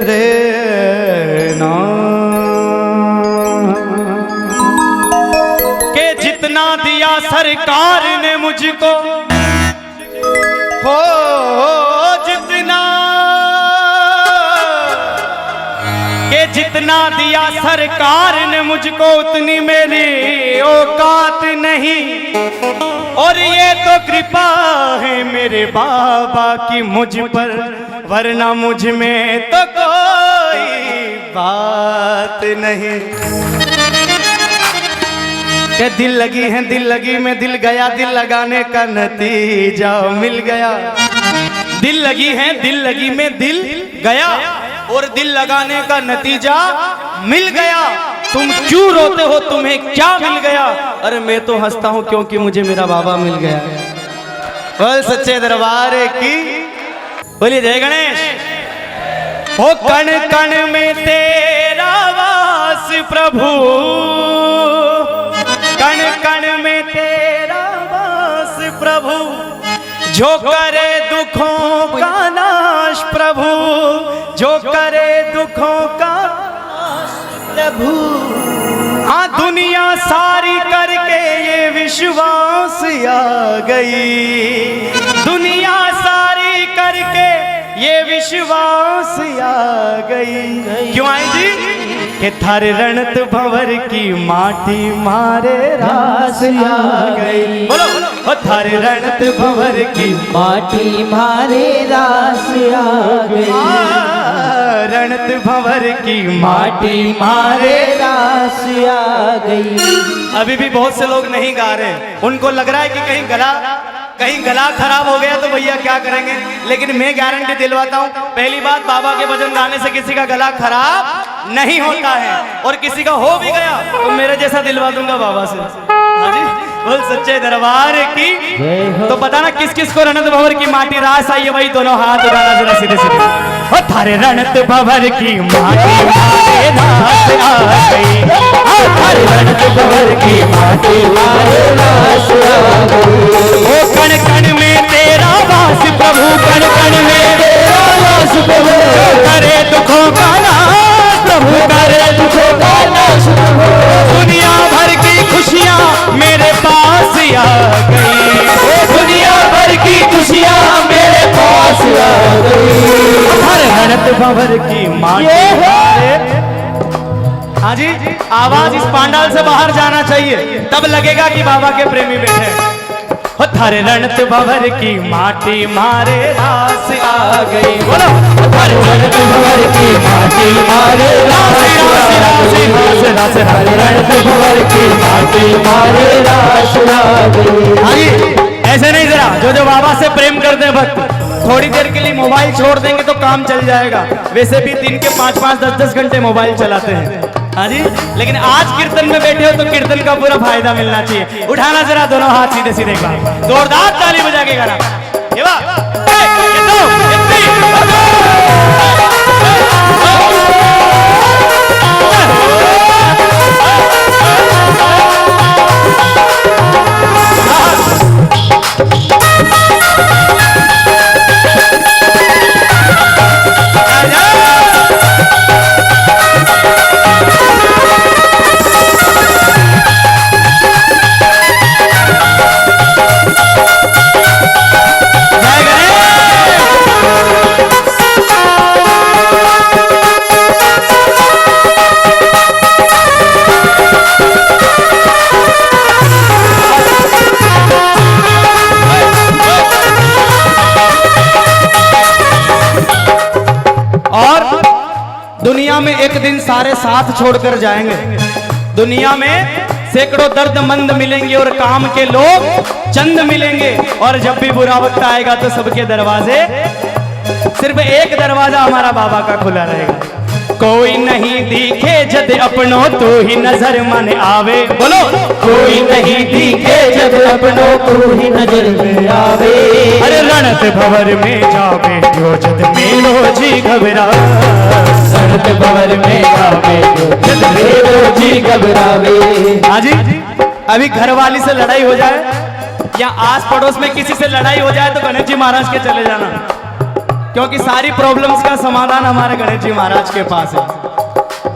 रे ना के जितना दिया सरकार ने मुझको हो जितना के जितना दिया सरकार ने मुझको उतनी मेरी औकात नहीं। और ये तो कृपा है मेरे बाबा की मुझ पर, वरना मुझ में तो कोई बात नहीं। के दिल लगी है दिल लगी में दिल गया, दिल लगाने का नतीजा मिल गया। दिल लगी है दिल लगी में दिल गया और दिल लगाने का नतीजा मिल गया। तुम क्यों रोते हो, तुम्हें क्या मिल गया? अरे मैं तो हंसता हूं क्योंकि मुझे मेरा बाबा मिल गया। बोल सच्चे दरबार की, बोलिए जय गणेश। हो कण कण में तेरा वास प्रभु, कण कण में तेरा वास प्रभु, जो करे दुखों का नाश प्रभु, जो करे दुखों का नाश प्रभु। हाँ दुनिया सारी करके ये विश्वास आ गई, दुनिया सारी करके ये विश्वास आ गई। क्यों आई जी? के थारे रणत भंवर की माटी मारे रास आ गई। बोलो बोलो। थारे रणत भंवर की माटी मारे रास आ गई, रणत भंवर की माटी मारे रास आ गई। अभी भी बहुत से लोग नहीं गा रहे, उनको लग रहा है कि कहीं गला खराब हो गया तो भैया क्या करेंगे। लेकिन मैं गारंटी दिलवाता हूँ, पहली बात बाबा के भजन गाने से किसी का गला खराब नहीं होता है, और किसी का हो भी गया तो मेरे जैसा दिलवा दूंगा बाबा से। हाँ जी, बोल सच्चे दरबार की। तो बताना किस किस को रणत भंवर की माटी रास आई है, भाई दोनों हाथ उठाना जरा सीधे सीधे। और थारे रणत भंवर की माटी मारे रास आ गई, थारे रणत भंवर की माटी मारे रास आ गई। ओ कण कण में तेरा वास प्रभु, कण कण में तेरा वास प्रभु, करे दुखों का नाश प्रभु, करे दुखों का नाश प्रभु। दुनिया भर की खुशियाँ मेरे पास आ गई, दुनिया भर की खुशियाँ मेरे पास आ गई। हर रणत भंवर की माटी। हाँ जी, आवाज इस पांडाल से बाहर जाना चाहिए, तब लगेगा कि बाबा के प्रेमी बैठे। थारे रणत भंवर की माटी मारे रास आ गई। बोलो थारे रणत भंवर की माटी मारे रास आ गई, थारे रणत भंवर की माटी मारे रास आ गई। हाँ जी, ऐसे नहीं, जरा जो जो बाबा से प्रेम करते हैं भक्त, थोड़ी देर के लिए मोबाइल छोड़ देंगे तो काम चल जाएगा। वैसे भी दिन के 5-5, 10-10 घंटे मोबाइल चलाते हैं। हाँ जी, लेकिन आज कीर्तन में बैठे हो तो कीर्तन का पूरा फायदा मिलना चाहिए। उठाना जरा दोनों हाथ सीधे सीधे, जोरदार ताली बजा के गाना। दुनिया में एक दिन सारे साथ छोड़कर जाएंगे, दुनिया में सैकड़ों दर्दमंद मिलेंगे और काम के लोग चंद मिलेंगे। और जब भी बुरा वक्त आएगा तो सबके दरवाजे, सिर्फ एक दरवाजा हमारा बाबा का खुला रहेगा। कोई नहीं दिखे जब अपनों तू ही नजर मन आवे। बोलो कोई नहीं दिखे जब अपनों तू ही नजर में आवे। अरे रणत भंवर में जावे जो जद मेरो जी घबरावे। रणत भंवर में जावे जो जद मेरो जी घबरावे। हाँ जी, अभी घर वाली से लड़ाई हो जाए या आस पड़ोस में किसी से लड़ाई हो जाए तो गणेश जी महाराज के चले जाना, क्योंकि सारी प्रॉब्लम्स का समाधान हमारे गणेश जी महाराज के पास है।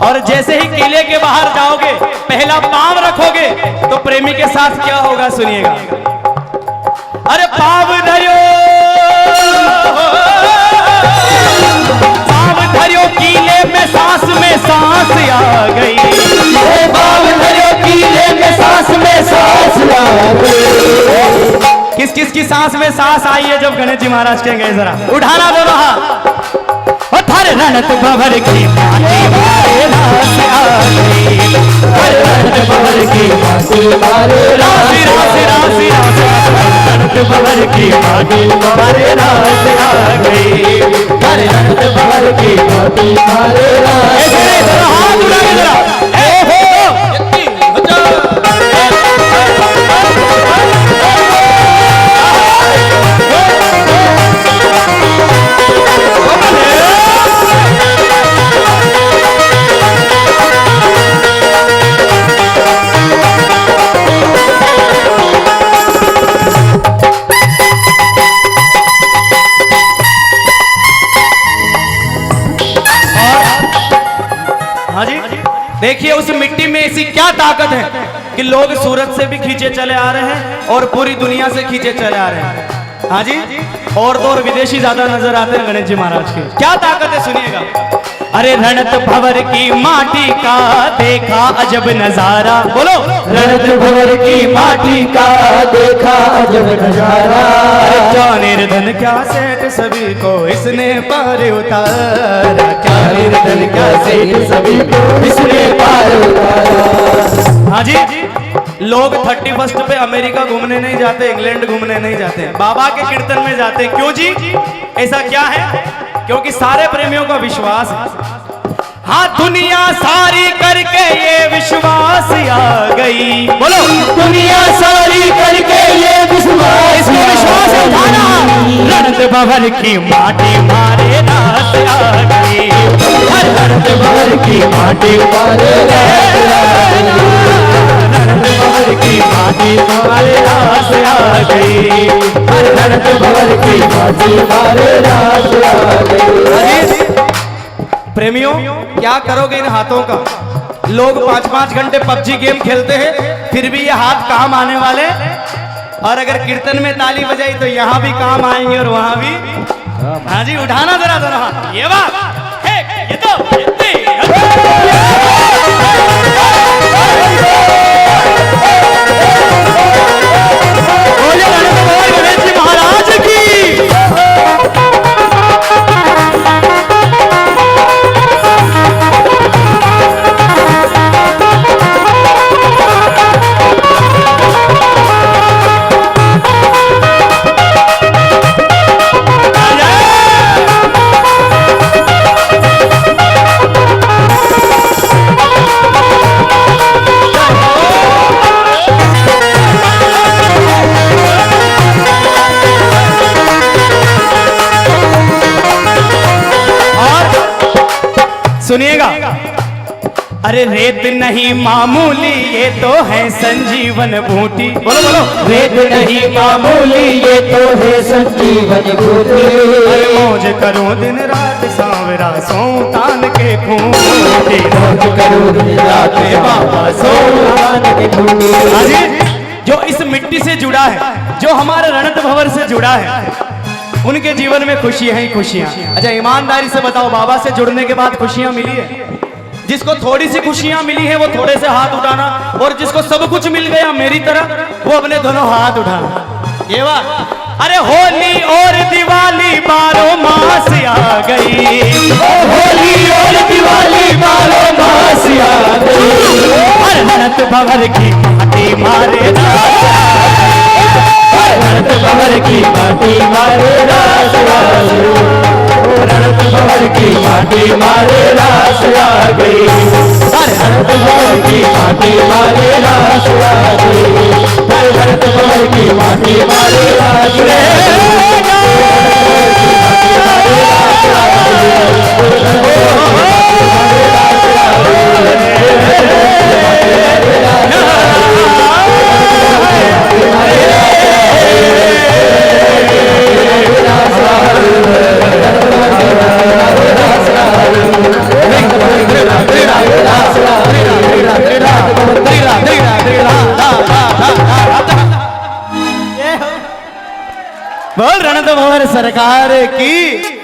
और जैसे ही किले के बाहर जाओगे, पहला पांव रखोगे तो प्रेमी के साथ क्या होगा सुनिएगा। अरे पांव धरियो, पांव धरियो किले में सांस आ गई, पांव धरियो किले में सांस आ गई। किस किस की सांस में सांस आई है जब गणेश जी महाराज के गए? जरा उठाना दोनों हाथ। थर रणत भंवर की माटी मारे रास आ गई, थर रणत भंवर की माटी मारे रास रास रणत भंवर की माटी मारे रास आ गई, थर रणत भंवर की माटी मारे रास। हाथ उठा के जरा देखिए उस मिट्टी में ऐसी क्या ताकत है कि लोग सूरत से भी खींचे चले आ रहे हैं और पूरी दुनिया से खींचे चले आ रहे हैं। हाँ जी, और तो और विदेशी ज्यादा नजर आते हैं गणेश जी महाराज के। क्या ताकत है सुनिएगा। अरे रणत भंवर की माटी का देखा अजब नजारा, बोलो रणत भंवर की माटी का देखा अजब नजारा। क्या निर्धन क्या सेठ सभी को इसने पार उतारा, क्या निर्धन क्या सेठ सभी को इसने पार उतारा। हाँ जी, लोग 31 पे अमेरिका घूमने नहीं जाते, इंग्लैंड घूमने नहीं जाते, बाबा के कीर्तन में जाते। क्यों जी? ऐसा क्या है? क्योंकि सारे प्रेमियों का विश्वास है। हाँ, दुनिया सारी करके ये विश्वास आ गई, बोलो दुनिया सारी करके ये विश्वास, इसको विश्वास है उठाना। रणत भंवर की माटी मारे रास आ गई, रणत भंवर की माटी मारे रास आ गई, रणत भंवर की माटी मारे रास आ गई, रणत भंवर की माटी मारे रास आ गई। प्रेमियों, क्या करोगे इन हाथों का? लोग 5-5 घंटे पबजी गेम खेलते हैं, फिर भी ये हाथ काम आने वाले। और अगर कीर्तन में ताली बजाई तो यहाँ भी काम आएंगे और वहां भी। हाँ जी, उठाना जरा दोनों हाथ। ये बात ये तो गणेश जी महाराज की। सुनिएगा। अरे रेत नहीं मामूली ये तो है संजीवन बूटी, बोलो बोलो रेत नहीं मामूली ये तो है संजीवन बूटी। अरे मौज करूं दिन रात सांवरा सोऊं तान के खूंटी, मौज करूं दिन रात बाबा सोऊं तान के खूंटी। अरे जो इस मिट्टी से जुड़ा है, जो हमारे रणत भंवर से जुड़ा है, उनके जीवन में खुशियां ही खुशियां। अच्छा ईमानदारी से बताओ, बाबा से जुड़ने के बाद खुशियां मिली है? जिसको थोड़ी सी खुशियां मिली है वो थोड़े से हाथ उठाना, और जिसको सब कुछ मिल गया मेरी तरह वो अपने दोनों हाथ उठाना। ये बात। अरे होली और दिवाली 12 मास आ गई, होली और दिवाली 12 मास आ गई। रणत भंवर की माटी मारे रणत भंवर की माटी मारे रास आ गई, रणत भंवर की माटी मारे रास आ गई, रणत भंवर की माटी मारे रास आ गई, रणत भंवर की माटी मारे रास आ गई। बोल रणत भंवर सरकार की